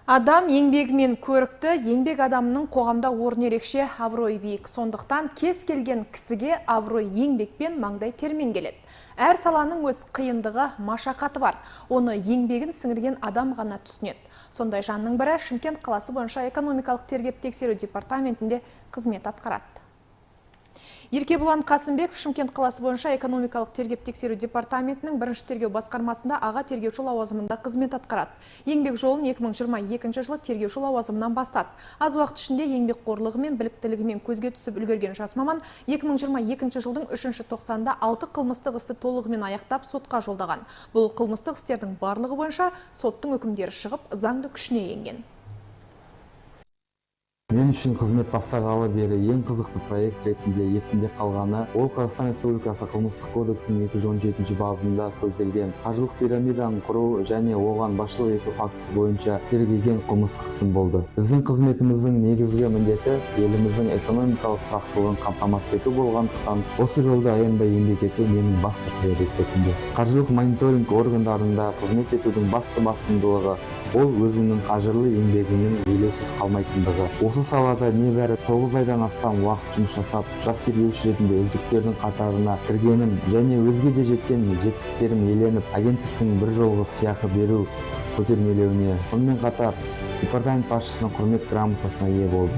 Адам еңбегімен көрікті, еңбек адамның қоғамда орны ерекше, абырой биік. Сондықтан кез келген кісіге абырой еңбекпен, маңдай термен келеді. Әр саланың өз қиындығы, машақаты бар. Оны еңбегін сіңірген адам ғана түсінеді. Сондай жанның бірі Шымкент қаласы бойынша экономикалық тергеп-тексеру департаментінде қызмет атқарады. Еркебұлан Қасымбеков Шымкент қаласы бойынша экономикалық тергеп-тексеру департаментінің бірінші тергеу басқармасында аға тергеуші лауазымында қызмет атқарады. Еңбек жолын 2022 жылы тергеуші лауазымынан бастады. Аз уақыт ішінде еңбекқорлығы мен біліктілігімен көзге түсіп үлгерген жас маман 2022 жылдың 3-ші тоқсанында 6 қылмыстық істі толығымен аяқтап сотқа жолдаған. Бұл қылмыстық істердің барлығы бойынша соттың үкімдері шығып, заңды күшіне енген. Мен үшін қызмет бастағалы бері ең қызықты проект ретінде есімде қалғаны ол Қазақстан Республикасы қылмыстық кодексінің 217 бабында көзделген қаржылық пирамиданы құру және оған басшылық ету фактісі бойынша тергелген қылмыстық ісім болды. Біздің қызметіміздің негізгі міндеті еліміздің экономикалық тұрақтылығын қамтамасыз ету болғандықтан осы жолда аянбай еңбек ету менің басты приоритетімде. Қаржылық мониторинг органдарында қызмет етудің басты басымдылығы ол өзінің қажырлы еңбегінің елеусіз қалмайтындығы. Осы салада небәрі 9 айдан астам уақыт жұмыс жасап, жас тергеуші ретінде үздіктердің қатарына кіргенім және өзге де жеткен жетістіктерім еленіп, агенттіктің бір жолғы сыйақы беру көтермелеуіне, сонымен қатар департамент басшысының құрмет грамотасына ие болдым.